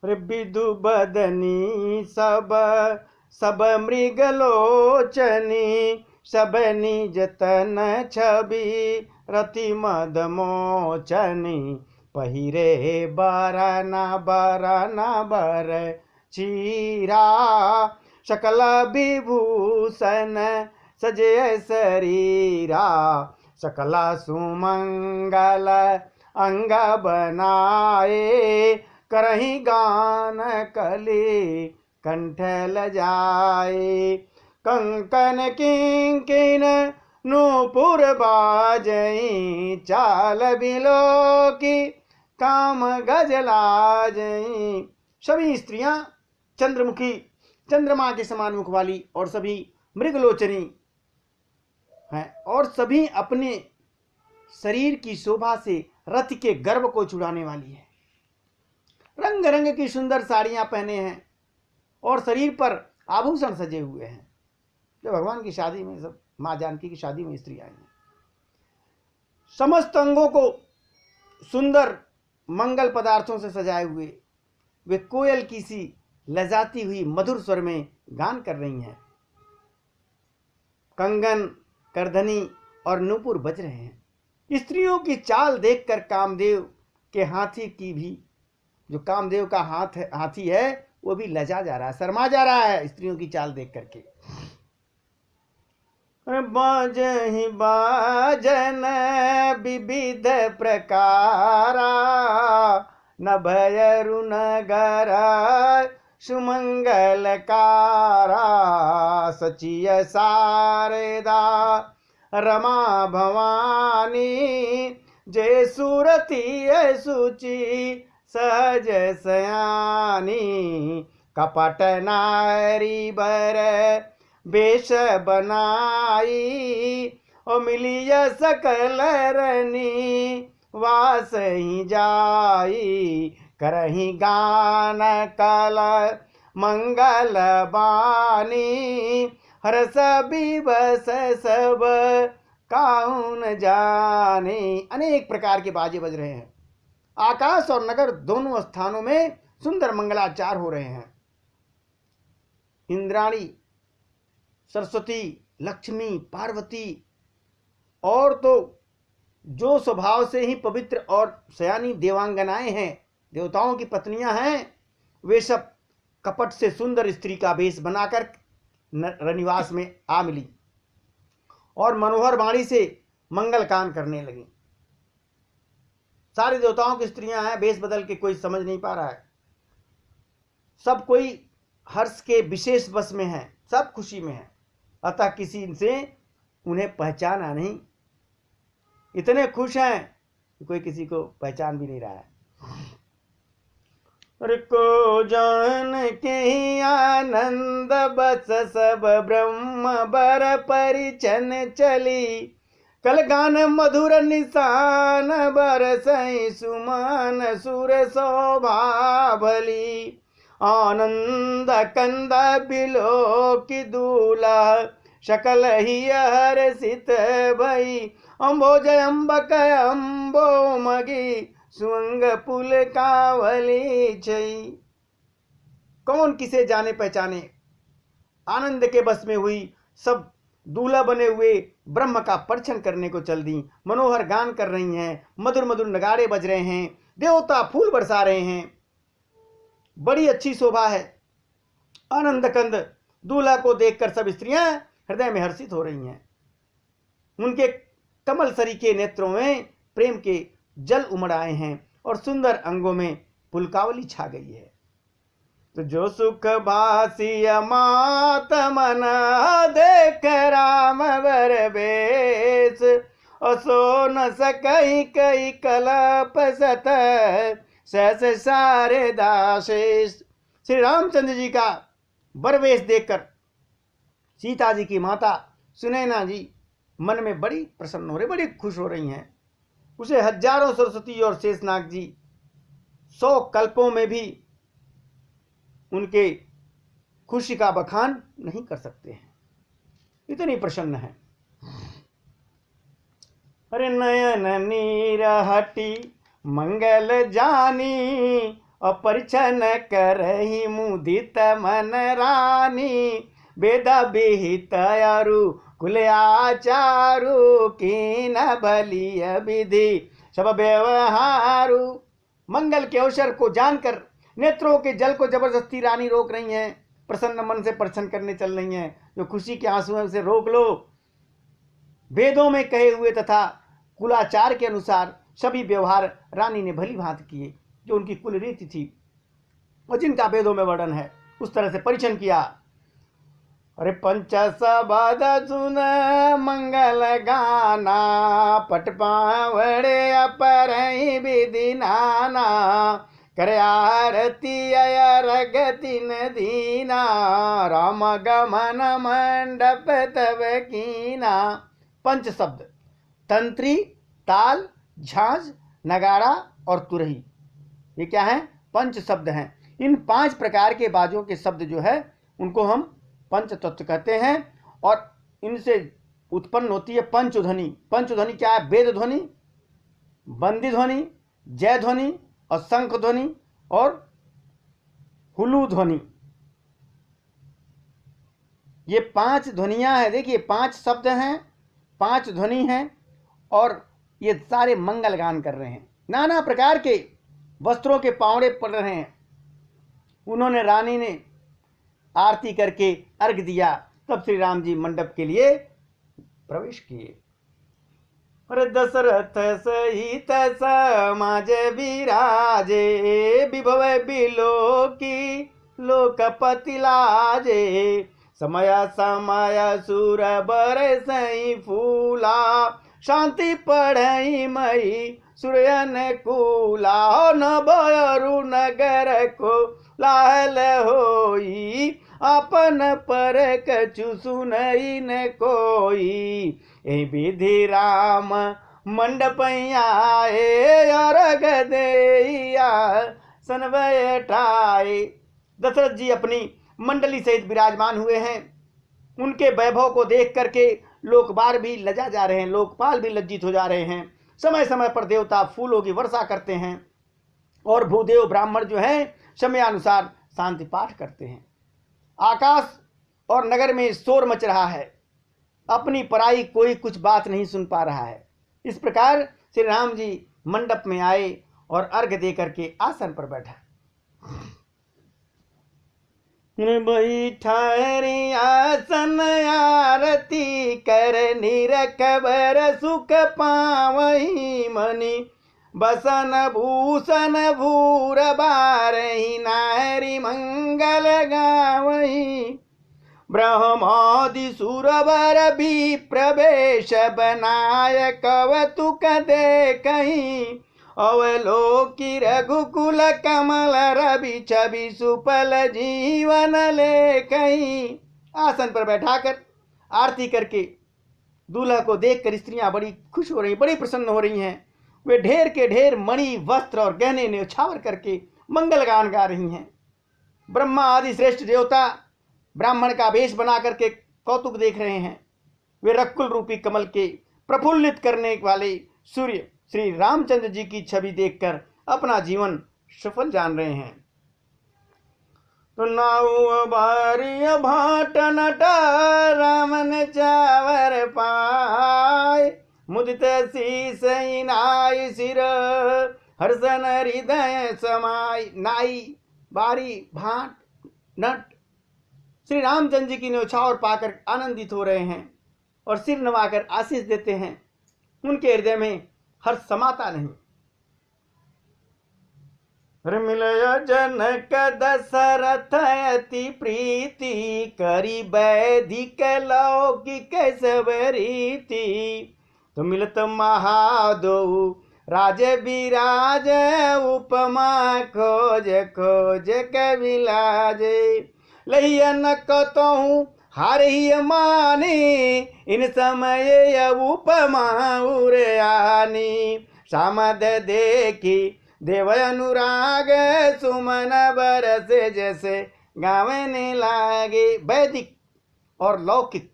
विदु बदनी सब सब मृगलोचनी, सब निज तन छवि रति मद मोचनी। पहिरे बरना बरना बर चीरा, सकल विभूषण सजे शरीरा। सकला सुमंगल अंग बनाए, करही गान कली कंठ लजाए। कंकन किंकिन नूपुर बाजई, चाल बिलो की काम गजलाजई। सभी स्त्रियां चंद्रमुखी, चंद्रमा के समान मुख वाली और सभी मृगलोचनी हैं, और सभी अपने शरीर की शोभा से रथ के गर्व को छुड़ाने वाली है। रंग रंग की सुंदर साड़ियां पहने हैं और शरीर पर आभूषण सजे हुए हैं। जो भगवान की शादी में, सब मां जानकी की शादी में स्त्री आई हैं। समस्त अंगों को सुंदर मंगल पदार्थों से सजाए हुए वे कोयल की सी लजाती हुई मधुर स्वर में गान कर रही हैं। कंगन, करधनी और नूपुर बज रहे हैं। स्त्रियों की चाल देखकर कामदेव के हाथी की भी, जो कामदेव का हाथी है, वो भी लजा जा रहा है, शर्मा जा रहा है स्त्रियों की चाल देख करके। बाजहि बाजन विविध प्रकारा, नभयरु नगर सुमंगलकारा। सचिय शारदा रमा भवानी, जय सुरती सुचि सहज सयानी। कपट नारी बर वेश बनाई, ओ मिलिय सकल रनी वास ही जाई। करही गान कल मंगल बानी, हरस विवश सब काउन जाने। अनेक प्रकार के बाजे बज रहे हैं। आकाश और नगर दोनों स्थानों में सुंदर मंगलाचार हो रहे हैं। इंद्राणी, सरस्वती, लक्ष्मी, पार्वती और तो जो स्वभाव से ही पवित्र और सयानी देवांगनाएं हैं, देवताओं की पत्नियां हैं, वे सब कपट से सुंदर स्त्री का वेश बनाकर रनिवास में आ मिली और मनोहर वाणी से मंगल कान करने लगी। सारे देवताओं की स्त्रियां हैं, वेश बदल के कोई समझ नहीं पा रहा है। सब कोई हर्ष के विशेष बस में है, सब खुशी में है, अतः किसी से उन्हें पहचाना नहीं। इतने खुश हैं कि कोई किसी को पहचान भी नहीं रहा है। को जान के आनंद बस सब ब्रह्म बर परिचन चली। कल गान मधुर निशान बरसई सुमन सुर शोभा भली। आनंद कंद बिलो की दूल्हा शकल ही हर्षित भई। अम्बोज अम्बक अम्बो मगी सुअंग पुल कावली छई। कौन किसे जाने पहचाने, आनंद के बस में हुई सब दूल्हा बने हुए ब्रह्म का परिछन करने को चल दी। मनोहर गान कर रही हैं, मधुर मधुर नगाड़े बज रहे हैं, देवता फूल बरसा रहे हैं, बड़ी अच्छी शोभा है। आनंद कंद दूल्हा को देखकर सब स्त्रियां हृदय में हर्षित हो रही हैं। उनके कमल सरी के नेत्रों में प्रेम के जल उमड़ आए हैं और सुंदर अंगों में पुलकावली छा गई है। तो जो सुख भासी मात मन देख राम वर बेस। असो न सकई कई कलप सत सहस सारे दासेश। श्री रामचंद्र जी का बरवेश देखकर सीता जी की माता सुनैना जी मन में बड़ी प्रसन्न हो रही, बड़ी खुश हो रही हैं। उसे हजारों सरस्वती और शेषनाग जी 100 कल्पों में भी उनके खुशी का बखान नहीं कर सकते हैं, इतनी प्रसन्न है। अरे नयन नीर हटी मंगल जानी। और परिछन करही मुदित मन रानी, वेद विहित अरु कुल आचारु, कीन बलिय विधि सब व्यवहारु। मंगल के अवसर को जानकर नेत्रों के जल को जबरदस्ती रानी रोक रही हैं, प्रसन्न मन से प्रसन्न करने चल रही हैं। जो खुशी के आंसू हैं उसे रोक लो। वेदों में कहे हुए तथा कुलाचार के अनुसार सभी व्यवहार रानी ने भली भांति किए, जो उनकी कुल रीति थी और जिनका वेदों में वर्णन है, उस तरह से परिचय किया। अरे पंच सबद सुन मंगल गाना, पट पावड़े अपर विधि नाना, करे आरती अरगति दीना, राम गमन मंडप तब कीना। पंच शब्द तंत्री, ताल, झांझ, नगाड़ा और तुरही, ये क्या है? पंच शब्द हैं। इन 5 प्रकार के बाजों के शब्द जो है उनको हम पंच तत्व कहते हैं और इनसे उत्पन्न होती है पंचध्वनि। पंचध्वनि क्या है? वेद ध्वनि, बंदी ध्वनि, जय ध्वनि और शंख ध्वनि और हुलू ध्वनि। ये 5 ध्वनियां हैं। देखिए 5 शब्द हैं, 5 ध्वनि हैं और ये सारे मंगल गान कर रहे हैं। नाना प्रकार के वस्त्रों के पावड़े पड़ रहे हैं। उन्होंने रानी ने आरती करके अर्घ दिया, तब श्री राम जी मंडप के लिए प्रवेश किए। अरे दशरथ सहित समाज विराजे, विभव बिलो की लोकपति लाजे, समय समय सुर बरसई फूला, शांति पढ़ई मई सूर्यन कूला, न बयरु नगर को लाल होई, अपन पर कछु सुनई न कोई, ए विधि राम मंडप आए, अर्घ देइया सनवय ठाए। दशरथ जी अपनी मंडली सहित विराजमान हुए हैं। उनके वैभव को देख करके लोकपाल भी लजा जा रहे हैं, लोकपाल भी लज्जित हो जा रहे हैं। समय समय पर देवता फूलों की वर्षा करते हैं और भूदेव ब्राह्मण जो हैं समयानुसार शांति पाठ करते हैं। आकाश और नगर में शोर मच रहा है, अपनी पराई कोई कुछ बात नहीं सुन पा रहा है। इस प्रकार श्री राम जी मंडप में आए और अर्घ दे करके आसन पर बैठा। बैठारी आसन आरती कर, निरखबर सुख पावही मनि, बसन भूषण भूर बारही, नारी मंगल गावही, ब्रह्मादि सुरवर भी प्रवेश बनाय, कवतुक देखही, अवलोकी रघुकुल कमल रवि छवि, सुपल जीवन लेखही। आसन पर बैठाकर आरती करके दूल्हा को देखकर स्त्रियां बड़ी खुश हो रही, बड़ी प्रसन्न हो रही हैं। वे ढेर के ढेर मणि वस्त्र और गहने न्यौछावर करके मंगल गान गा रही हैं। ब्रह्मा आदि श्रेष्ठ देवता ब्राह्मण का वेश बना करके कौतुक देख रहे हैं। वे रकुल रूपी कमल के प्रफुल्लित करने वाले सूर्य श्री रामचंद्र जी की छवि देखकर अपना जीवन सफल जान रहे हैं। तो नाउ बारिय भाट नट रामन चावर पाय, मुदित शीस नाई सिर हर्षन हृदय समाय। नाई, बारी, भाट, नट श्री रामचंद्र जी की न्यौछावर पाकर आनंदित हो रहे हैं और सिर नवाकर आशीष देते हैं। उनके हृदय में हर्ष समाता नहीं। मिलय जनक दशरथ अति प्रीति, करी वैदिक लौकिक सब रीति, तो मिलत महादो राज विराज, उपमा खोज खोज कविलाजे, लहिया न कतहु हारही माने, इन समय उपमा उरयानी, सामद देखी देव अनुराग, सुमन बरस जैसे गावने लागे। वैदिक और लौकिक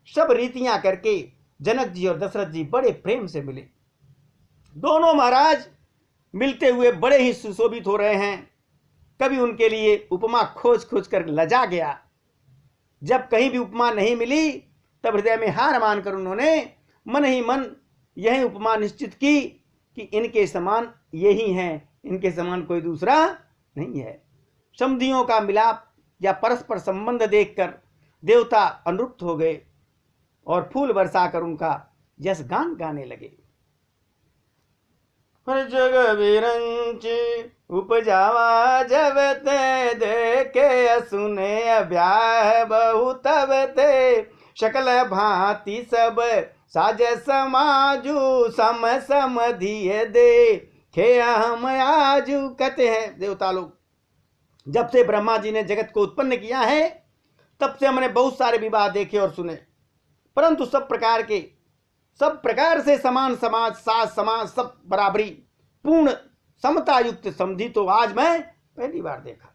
सब रीतियां करके जनक जी और दशरथ जी बड़े प्रेम से मिले। दोनों महाराज मिलते हुए बड़े ही सुशोभित हो रहे हैं। कभी उनके लिए उपमा खोज खोज कर लजा गया। जब कहीं भी उपमा नहीं मिली तब हृदय में हार मानकर उन्होंने मन ही मन यही उपमा निश्चित की कि इनके समान यही हैं, इनके समान कोई दूसरा नहीं है। समधियों का मिलाप या परस्पर संबंध देखकर देवता अनुरुक्त हो गए और फूल बरसाकर उनका यश गान गाने लगे। हर जग विरंची उपजावा जब ते देखे सुने ब्याह बहुत ते शकल भांति सब साज समाजू सम सम दिए दे खे हम आजू। कहते हैं देवता लोग, जब से ब्रह्मा जी ने जगत को उत्पन्न किया है तब से हमने बहुत सारे विवाह देखे और सुने, परंतु सब प्रकार से समान समाज, सास समाज, सब बराबरी, पूर्ण समता युक्त समधि तो आज मैं पहली बार देखा।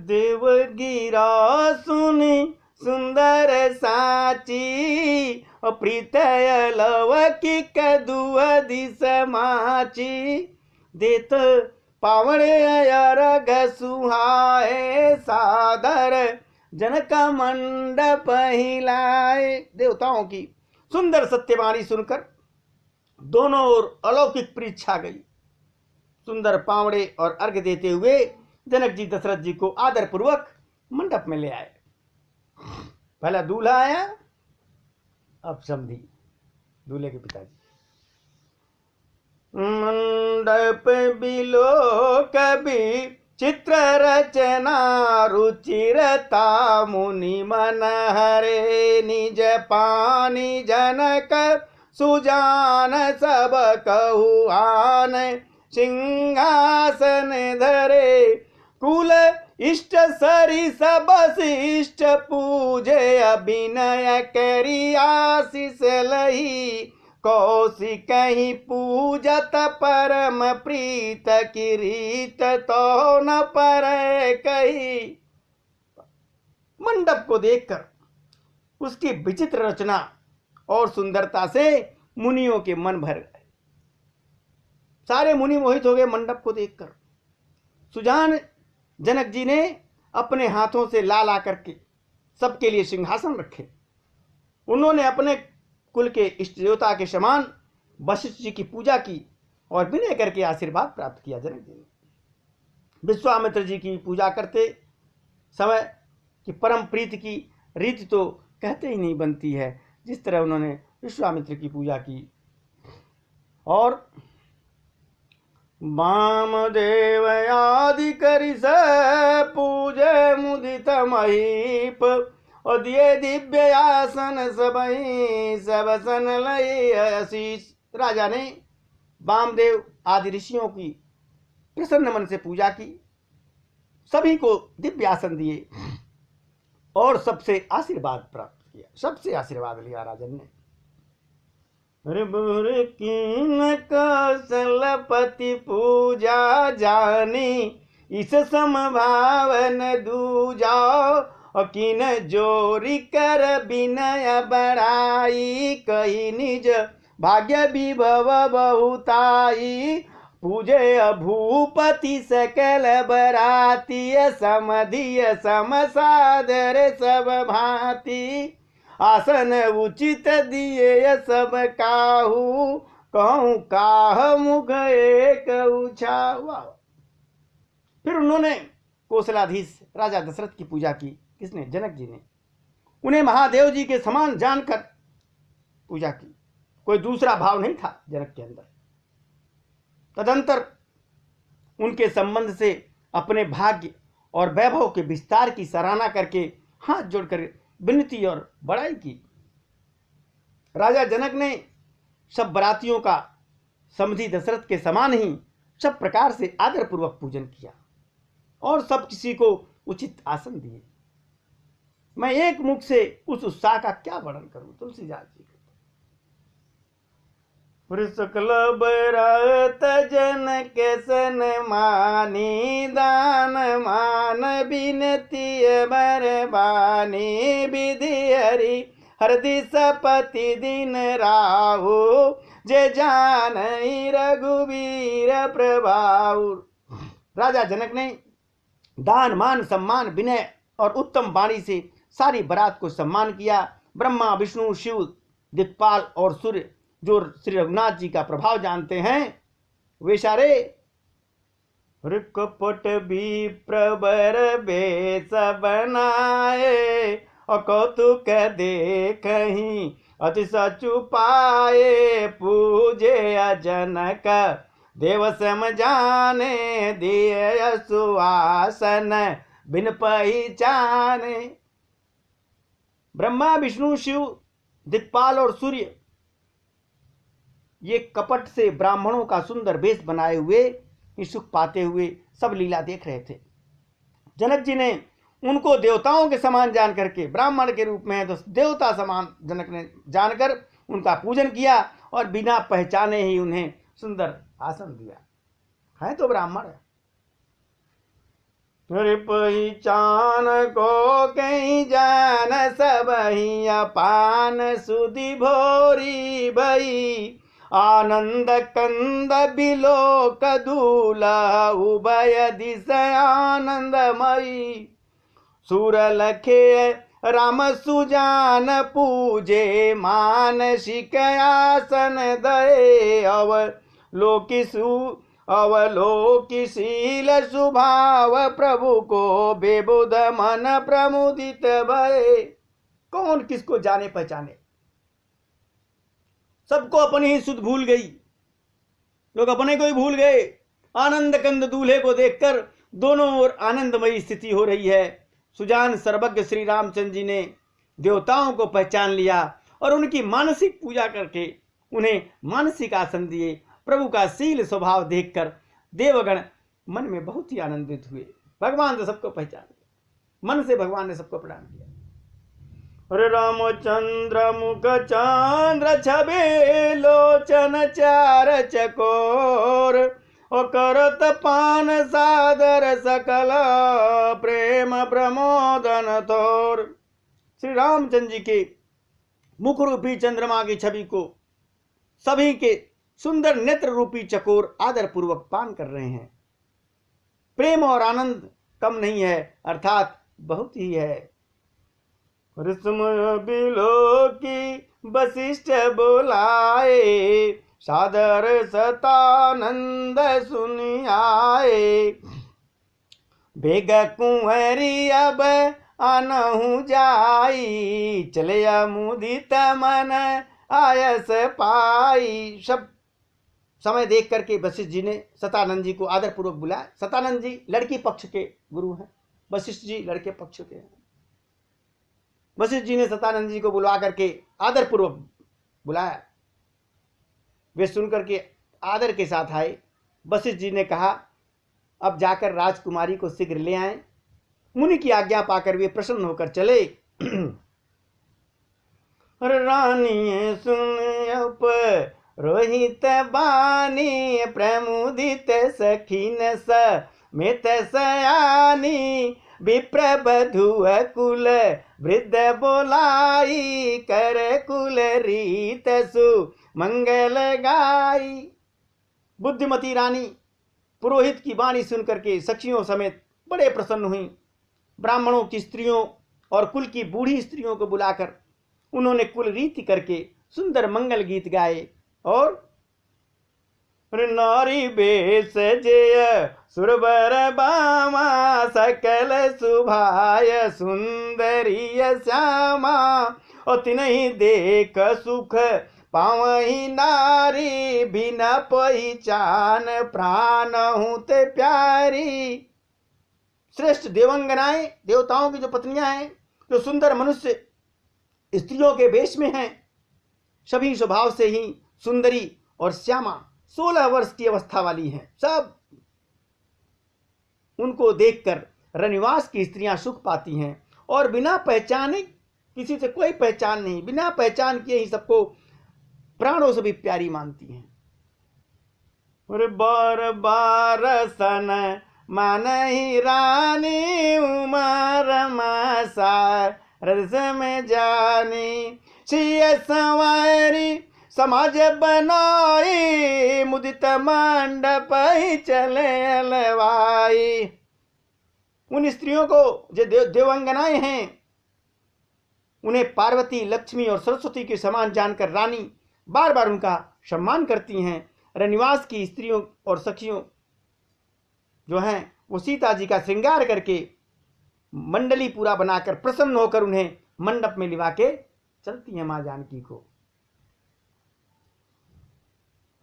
देव गिरा सुनी सुंदर साची प्रीतय लवकी कदुअ दिस माची देत पावड़े अरग सुहाए सादर जनक मंडप हिलाए। देवताओं की सुंदर सत्यवाणी सुनकर दोनों ओर अलौकिक प्रीत छा गई। सुंदर पावड़े और अर्घ देते हुए जनक जी दशरथ जी को आदर पूर्वक मंडप में ले आए। पहला दूल्हा आया, अब समधी दूल्हे के पिताजी। मंडप बिलो कभी चित्र रचना रुचिरता मुनि मन हरे निज पानी जनक सुजान सब कहुआन सिंहासन धरे कुल इष्ट सरी सब शिष्ट पूजे अभिनय करी आशीष लही कौशिक ही पूजत परम प्रीत किरीत तो न पर कही। मंडप को देखकर उसकी विचित्र रचना और सुंदरता से मुनियों के मन भर गए। सारे मुनि मोहित हो गए मंडप को देखकर। सुजान जनक जी ने अपने हाथों से ला ला करके सबके लिए सिंहासन रखे। उन्होंने अपने कुल के इष्ट देवता के समान वशिष्ठ जी की पूजा की और विनय करके आशीर्वाद प्राप्त किया। जनक जी ने विश्वामित्र जी की पूजा करते समय कि परम प्रीति की रीति तो कहते ही नहीं बनती है, जिस तरह उन्होंने विश्वामित्र की पूजा की। और वामदेव आदि करि स पूजे मुदित महीप और दिए दिव्य आसन सब सन लय आशीष। राजा ने वामदेव आदि ऋषियों की प्रसन्न मन से पूजा की, सभी को दिव्य आसन दिए और सबसे आशीर्वाद प्राप्त किया। सबसे आशीर्वाद लिया राजन ने। कीन कौशलपति पूजा जानी इस समभावन दूजाओ और किन जोरी कर विनय बढ़ाई कही निज भाग्य विभव बहुताई पूजे भूपति सकल बराती समधिय समसादर सब भांति आसन उचित दिए सब काहू कहूँ काह मुख एक उछावा। फिर उन्होंने कौशलाधीश राजा दशरथ की पूजा की। किसने? जनक जी ने। उन्हें महादेव जी के समान जानकर पूजा की। कोई दूसरा भाव नहीं था जनक के अंदर। तदंतर उनके संबंध से अपने भाग्य और वैभव के विस्तार की सराहना करके हाथ जोड़कर विनती और बड़ाई की। राजा जनक ने सब बरातियों का समधि दशरथ के समान ही सब प्रकार से आदर पूर्वक पूजन किया और सब किसी को उचित आसन दिए। मैं एक मुख से उस उत्साह का क्या वर्णन करूं। तुलसीदास जी सकल बरात जन के सन मानी दान मान बिनती बरबानी विधि हरि हर दिस पति दिन राहु जे जान रघुवीर प्रभाव। राजा जनक ने दान मान सम्मान विनय और उत्तम वाणी से सारी बारात को सम्मान किया। ब्रह्मा विष्णु शिव दिक्पाल और सूर्य जो श्री रघुनाथ जी का प्रभाव जानते हैं वे सारे कपट भी प्रबर बेस बनाए और कौतुक देखहीं अति सचु पाए पूजे जनक देव समझाने दिए सुवासन बिन पहचाने। ब्रह्मा विष्णु शिव दिक्पाल और सूर्य ये कपट से ब्राह्मणों का सुंदर वेश बनाए हुए सुख पाते हुए सब लीला देख रहे थे। जनक जी ने उनको देवताओं के समान जान करके ब्राह्मण के रूप में है तो देवता समान जनक ने जानकर उनका पूजन किया और बिना पहचाने ही उन्हें सुंदर आसन दिया। है तो ब्राह्मण है। पहचान को कहीं जान सब ही अपान सुधि भोरी भई आनंद कंद बिलोक दूला उभय दिश आनंदमयी सुर लखे राम सुजान पूजे मानसिक आसन दये अवलोकिशील सुभाव प्रभु को बेबुध मन प्रमुदित भये। कौन किसको जाने पहचाने, सबको अपनी ही सुध भूल गई, लोग अपने को ही भूल गए। आनंद कंद दूल्हे को देखकर दोनों ओर आनंदमयी स्थिति हो रही है। सुजान सर्वज्ञ श्री रामचंद्र जी ने देवताओं को पहचान लिया और उनकी मानसिक पूजा करके उन्हें मानसिक आसन दिए। प्रभु का शील स्वभाव देखकर देवगण मन में बहुत ही आनंदित हुए। भगवान तो सबको पहचान लिया, मन से भगवान ने सबको प्रणाम किया। अरे रामचंद्र मुख चंद्र छबे लोचन चार चकोर और करत पान सादर सकल प्रेम प्रमोदन थोर। श्री रामचंद्र जी के मुख रूपी चंद्रमा की छवि को सभी के सुंदर नेत्र रूपी चकोर आदर पूर्वक पान कर रहे हैं। प्रेम और आनंद कम नहीं है, अर्थात बहुत ही है। समय बिलो की वशिष्ठ बोलाए सादर सतानंद सुनियाए बेग कुंवरी अब आनहु जाई चले मुदित मन आयस पाई। सब समय देख करके वशिष्ठ जी ने सतानंद जी को आदर पूर्वक बुलाया। सतानंद जी लड़की पक्ष के गुरु हैं, वशिष्ठ जी लड़के पक्ष के हैं। वशिष्ठ जी ने सतानंद जी को बुला करके आदर पूर्वक बुलाया। वे सुनकर के आदर के साथ आए। वशिष्ठ जी ने कहा अब जाकर राजकुमारी को शीघ्र ले आए। मुनि की आज्ञा पाकर वे प्रसन्न होकर चले। रानी सुन रोहित बानी प्रमुदित सखीन समेत सयानी विप्र बधु कुल वृद्ध बोलाई कर कुल रीत सु मंगल गाई। बुद्धिमती रानी पुरोहित की वाणी सुनकर के सखियों समेत बड़े प्रसन्न हुई। ब्राह्मणों की स्त्रियों और कुल की बूढ़ी स्त्रियों को बुलाकर उन्होंने कुल रीति करके सुंदर मंगल गीत गाए। और नारी बेस जय सुरवर बामा सकल सुभाय सुंदरिय श्यामा और तिन्हीं देख सुख पावही नारी बिना पहचान प्राण हूं ते प्यारी। श्रेष्ठ देवंगनाएं देवताओं की जो पत्नियां हैं जो सुंदर मनुष्य स्त्रियों के वेश में हैं, सभी स्वभाव से ही सुंदरी और श्यामा 16 वर्ष की अवस्था वाली हैं। सब उनको देखकर रनिवास की स्त्रियां सुख पाती हैं और बिना पहचाने, किसी से कोई पहचान नहीं, बिना पहचान किए ही सबको प्राणों से भी प्यारी मानती हैं। और बार बार सन मान ही रानी उमर मासा रस में जानी सिय संवारी समाज बनाई मुदित मंडप ही चले अलवारी। उन स्त्रियों को जो देवांगनाएं हैं, उन्हें पार्वती, लक्ष्मी और सरस्वती के समान जानकर रानी बार बार उनका सम्मान करती हैं। रनिवास की स्त्रियों और सखियों जो हैं वो सीता जी का श्रृंगार करके मंडली पूरा बनाकर प्रसन्न होकर उन्हें मंडप में लिवा के चलती हैं मां जानकी को।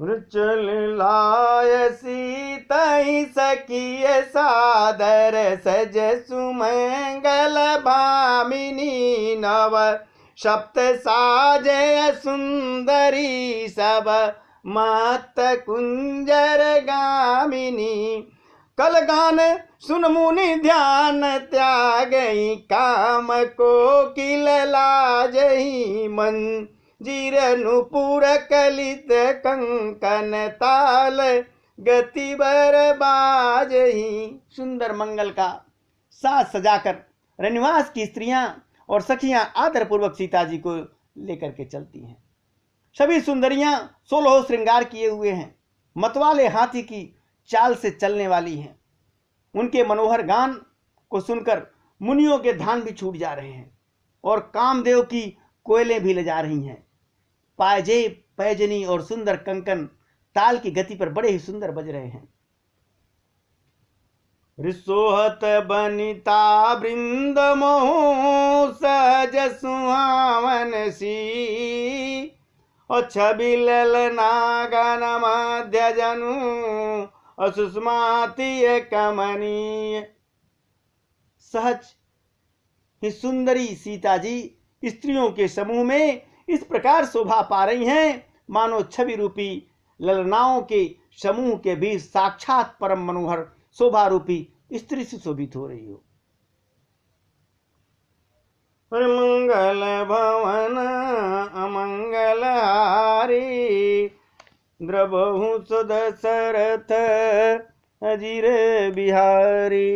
चल लाय सीतई सखिय सादर सज सुमंगल भामिनी नव सप्त साजय सुंदरी सब मत कुंजर गामिनी। कल गान सुन मुनि ध्यान त्यागई काम को किल लाजही मन जीर नुपुर कलित कंकन ताल गति बर बाजही। सुंदर मंगल का साज सजाकर रनिवास की स्त्रियां और सखियां आदर पूर्वक सीता जी को लेकर के चलती हैं। सभी सुंदरियां 16 श्रृंगार किए हुए हैं, मतवाले हाथी की चाल से चलने वाली हैं। उनके मनोहर गान को सुनकर मुनियों के ध्यान भी छूट जा रहे हैं और कामदेव की कोयलें भी ले जा रही हैं। पायजेब, पैजनी और सुंदर कंकन ताल की गति पर बड़े ही सुंदर बज रहे हैं। रिसोहत बनिता वृंद मोह सहज सुहावन सी और छबिल नागन मध्य जनु असुष्माती कमनीय। सहज ही सुंदरी सीता जी स्त्रियों के समूह में इस प्रकार शोभा पा रही हैं मानो छवि रूपी ललनाओं के समूह के बीच साक्षात परम मनोहर शोभा रूपी स्त्री से शोभित हो रही हो। मंगल भवन अमंगल हारी द्रबहु सुदशरथ अजीर बिहारी।